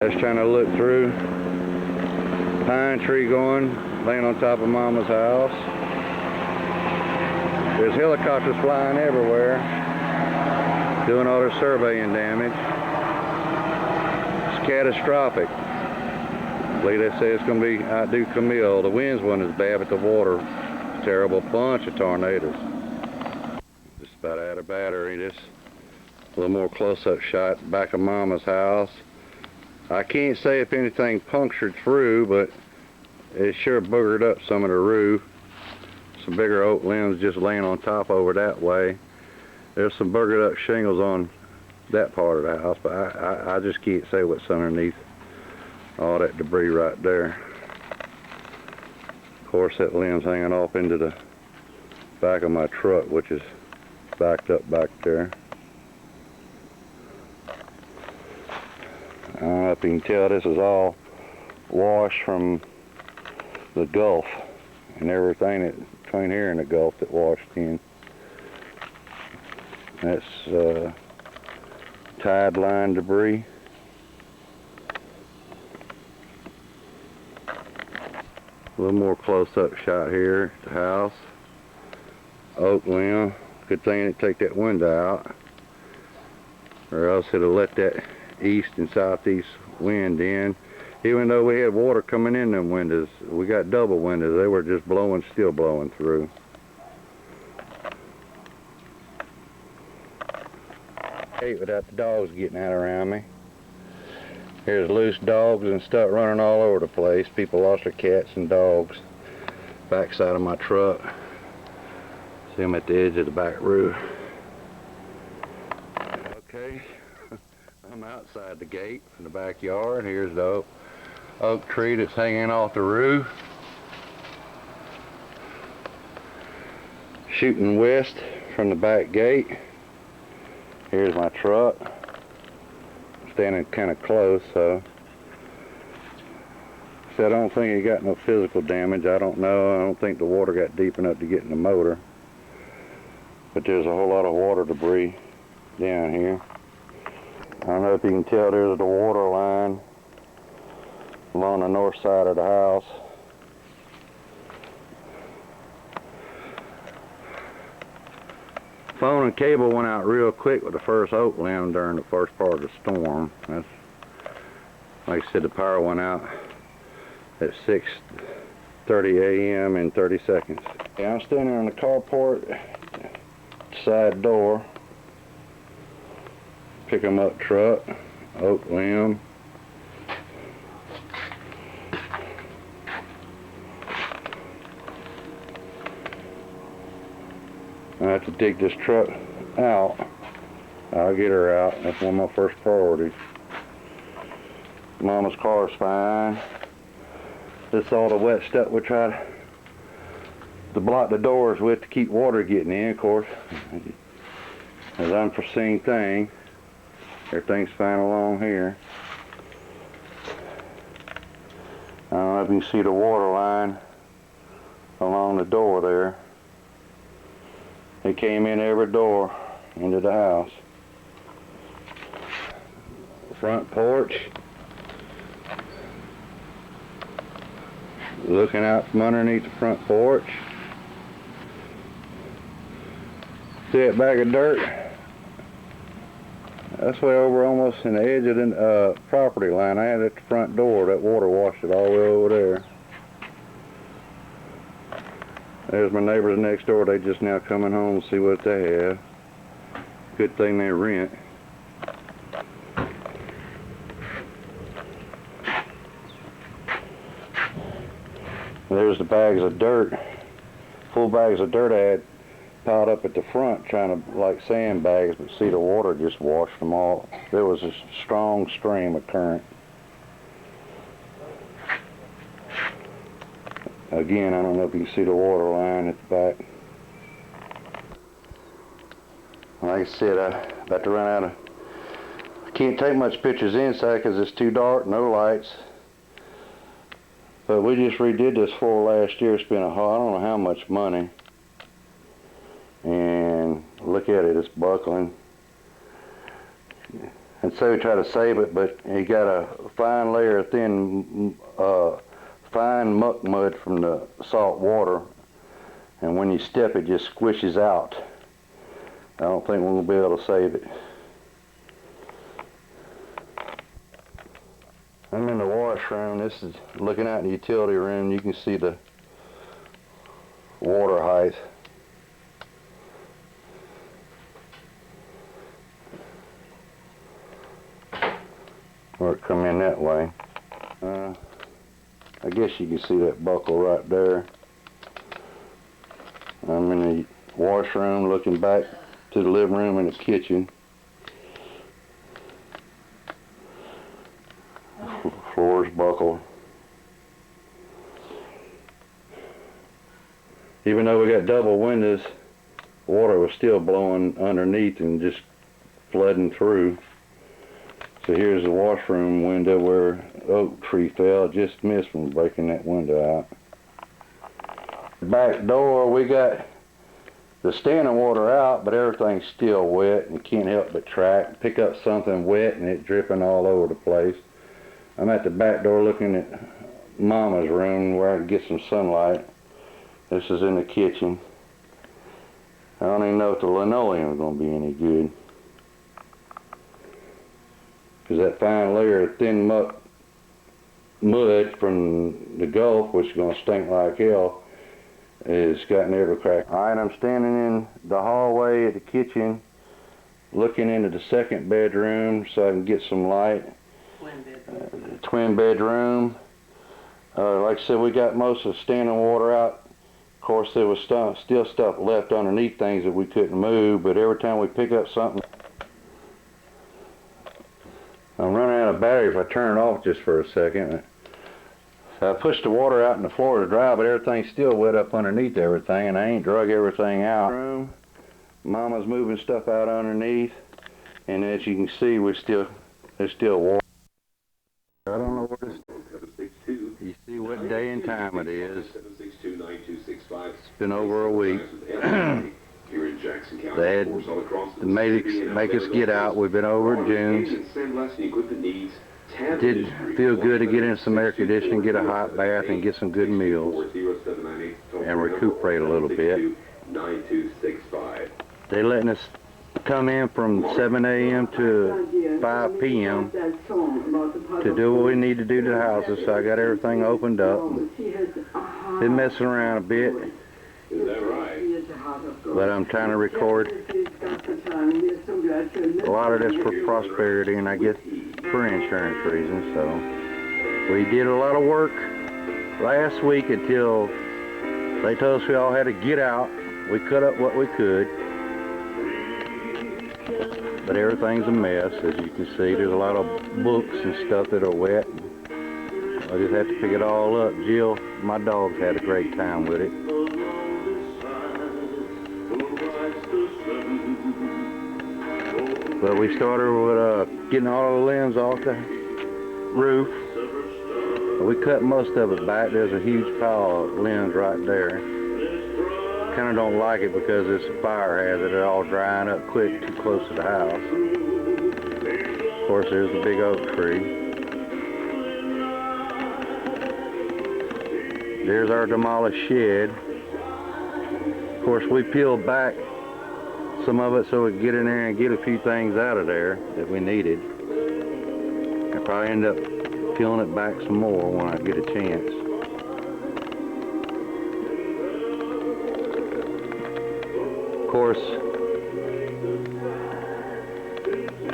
Just trying to look through. Pine tree going, laying on top of Mama's house. There's helicopters flying everywhere, doing all their surveying damage. It's catastrophic. I believe they say it's going to be outdo Camille. The winds wasn't as bad, but the water, terrible bunch of tornadoes. Just about out of battery. This a little more close-up shot back of Mama's house. I can't say if anything punctured through, but it sure boogered up some of the roof. Some bigger oak limbs just laying on top over that way. There's some boogered up shingles on that part of the house, but I just can't say what's underneath all that debris right there. Of course, that limb's hanging off into the back of my truck, which is backed up back there. I don't know if you can tell, this is all wash from the Gulf and everything that between here and the Gulf that washed in. That's tide line debris. A little more close-up shot here at the house. Oak limb. Good thing it take that window out, or else it'd have let that east and southeast wind in. Even though we had water coming in them windows, we got double windows. They were just blowing, still blowing through. I hate without the dogs getting out around me. Here's loose dogs and stuff running all over the place. People lost their cats and dogs. Backside of my truck. See them at the edge of the back roof. Okay. I'm outside the gate in the backyard. Here's the oak tree that's hanging off the roof. Shooting west from the back gate. Here's my truck. Standing kind of close, so I don't think it got no physical damage. I don't know. I don't think the water got deep enough to get in the motor. But there's a whole lot of water debris down here. I don't know if you can tell, there's the water line along the north side of the house. Phone and cable went out real quick with the first oak limb during the first part of the storm. That's, like I said, the power went out at 6:30 a.m. in 30 seconds. Yeah, I'm standing on the carport side door. Pick 'em up truck, oak limb. I have to dig this truck out. I'll get her out. That's one of my first priorities. Mama's car's fine. This all the wet stuff we try to block the doors with to keep water getting in, of course. An unforeseen thing. Everything's fine along here. I don't know if you can see the water line along the door there. It came in every door into the house. Front porch. Looking out from underneath the front porch. See that bag of dirt? That's way over almost in the edge of the property line. I had it at the front door. That water washed it all the way over there. There's my neighbors next door. They just now coming home to see what they have. Good thing they rent. There's the bags of dirt. Full bags of dirt I had piled up at the front, trying to like sandbags, but see, the water just washed them all. There was a strong stream of current. Again, I don't know if you can see the water line at the back. Like I said, I'm about to run out of... I can't take much pictures inside because it's too dark, no lights. But we just redid this floor last year. Spent I don't know how much money. And look at it, it's buckling. And so we try to save it, but you got a fine layer of thin, fine muck mud from the salt water, and when you step it just squishes out. I don't think we're going to be able to save it. I'm in the washroom. This is looking out in the utility room. You can see the water height. Or it come in that way. I guess you can see that buckle right there. I'm in the washroom looking back to the living room and the kitchen. Floor's buckled. Even though we got double windows, water was still blowing underneath and just flooding through. So here's the washroom window where the oak tree fell. Just missed from breaking that window out. Back door, we got the standing water out, but everything's still wet, and you can't help but pick up something wet and it dripping all over the place. I'm at the back door looking at Mama's room where I can get some sunlight. This is in the kitchen. I don't even know if the linoleum is going to be any good, because that fine layer of thin mud from the Gulf, which is going to stink like hell, has gotten every crack. Alright, I'm standing in the hallway at the kitchen looking into the second bedroom so I can get some light. Twin bedroom. Like I said, we got most of the standing water out. Of course, there was still stuff left underneath things that we couldn't move, but every time we pick up something, I'm running out of battery if I turn it off just for a second. So I pushed the water out in the floor to dry, but everything's still wet up underneath everything, and I ain't drug everything out. Mama's moving stuff out underneath, and as you can see, there's still water. I don't know what it's. You see what day and time it is. It's been over a week. They had to make us get out. We've been over at June's. It did feel good to get in some air conditioning, get a hot bath, and get some good meals, and recuperate a little bit. They're letting us come in from 7 a.m. to 5 p.m. to do what we need to do to the houses, so I got everything opened up. Been messing around a bit. Is that right? But I'm trying to record a lot of this for prosperity, and I guess for insurance reasons. So we did a lot of work last week until they told us we all had to get out. We cut up what we could, but everything's a mess. As you can see, there's a lot of books and stuff that are wet. I just have to pick it all up. Jill, my dog's had a great time with it. But we started with getting all the limbs off the roof. We cut most of it back. There's a huge pile of limbs right there. Kind of don't like it because it's a fire hazard. They're all drying up quick too close to the house. Of course, there's the big oak tree. There's our demolished shed. Of course, we peeled back some of it so we could get in there and get a few things out of there that we needed. I'll probably end up peeling it back some more when I get a chance. Of course,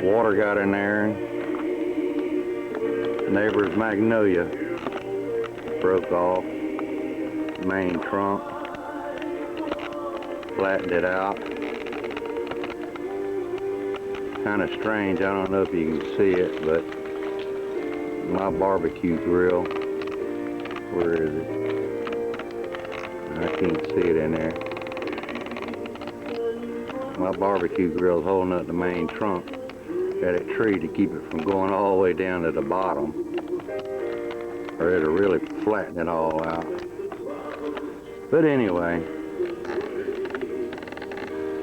water got in there, and neighbor's magnolia broke off, main trunk, flattened it out. Kind of strange, I don't know if you can see it, but my barbecue grill, where is it? I can't see it in there. My barbecue grill is holding up the main trunk at a tree to keep it from going all the way down to the bottom, or it'll really flatten it all out. But anyway,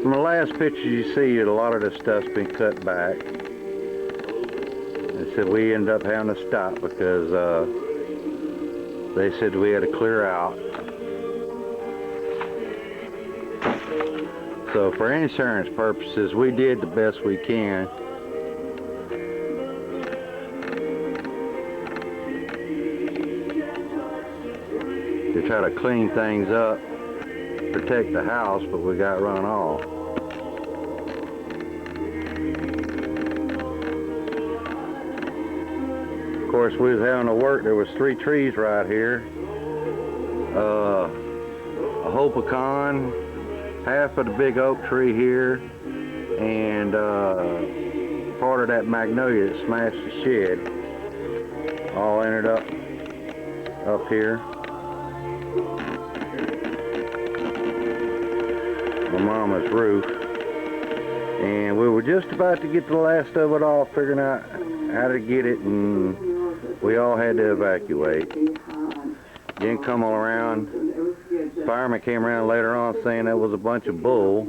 from the last picture you see, a lot of this stuff's been cut back. said we ended up having to stop because they said we had to clear out. So for insurance purposes, we did the best we can. To try to clean things up, protect the house, but we got run off. Of course, we was having to work. There was 3 trees right here. A whole pecan, half of the big oak tree here, and part of that magnolia that smashed the shed. All ended up here. My mama's roof, and we were just about to get the last of it off, figuring out how to get it, and we all had to evacuate. Didn't come all around. Fireman came around later on saying that was a bunch of bull.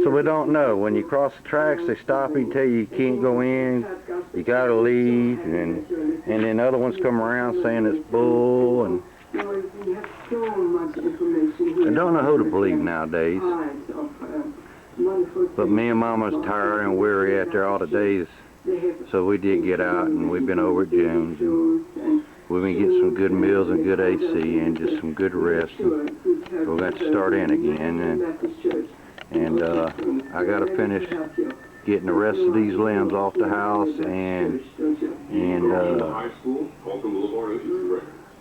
So we don't know. When you cross the tracks, they stop you, tell you can't go in, you gotta leave, and then other ones come around saying it's bull, and I don't know who to believe nowadays. But me and Mama's tired and weary after all the days, so we did get out, and we've been over at June's, and we've been getting some good meals and good AC and just some good rest. And we're going to start in again, and I got to finish getting the rest of these limbs off the house, and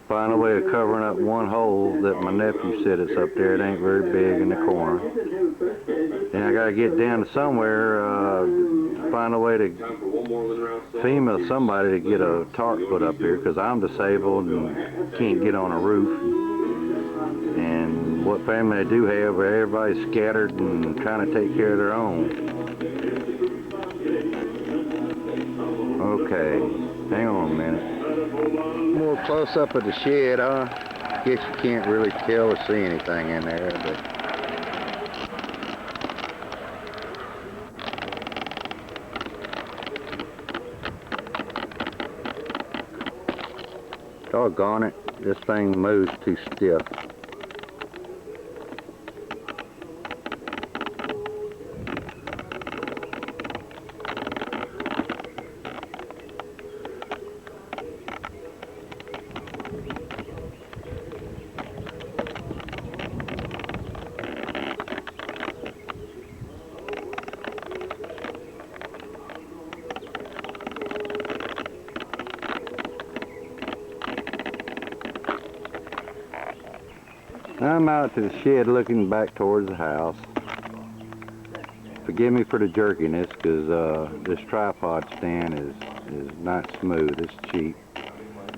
find a way of covering up one hole that my nephew said it's up there. It ain't very big in the corner. And I got to get down to somewhere, find a way to female somebody to get a tarp put up here, because I'm disabled and can't get on a roof. And what family I do have, everybody's scattered and trying to take care of their own. Okay, hang on a minute. More close up of the shed, huh? Guess you can't really tell or see anything in there, but doggone it, this thing moves too stiff. I'm out to the shed looking back towards the house. Forgive me for the jerkiness, because this tripod stand is not smooth, it's cheap.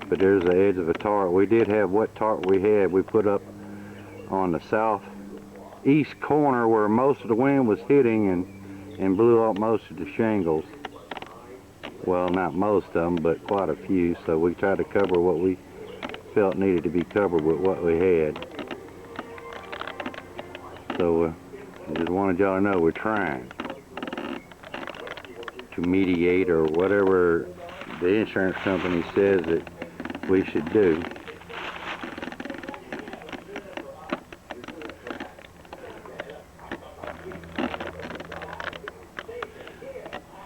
But there's the edge of a tarp. We did have what tarp we had. We put up on the southeast corner where most of the wind was hitting and blew out most of the shingles. Well, not most of them, but quite a few. So we tried to cover what we felt needed to be covered with what we had. So I just wanted y'all to know we're trying to mediate, or whatever the insurance company says that we should do.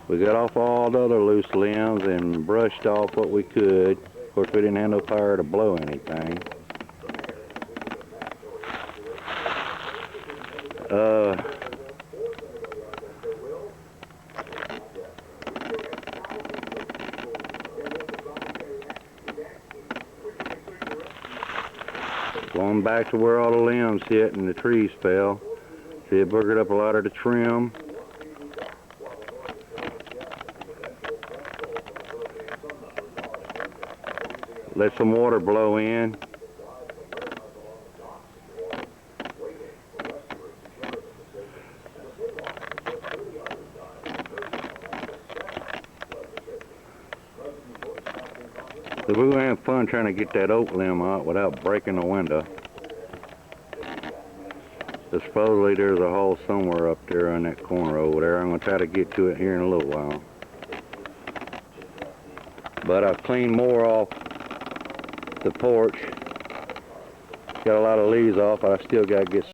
We got off all the other loose limbs and brushed off what we could. Of course, we didn't have no fire to blow anything. Going back to where all the limbs hit and the trees fell. See, it boogered up a lot of the trim. Let some water blow in. So we're going to have fun trying to get that oak limb out without breaking the window. So supposedly there's a hole somewhere up there in that corner over there. I'm going to try to get to it here in a little while. But I've cleaned more off the porch. Got a lot of leaves off. I still got to get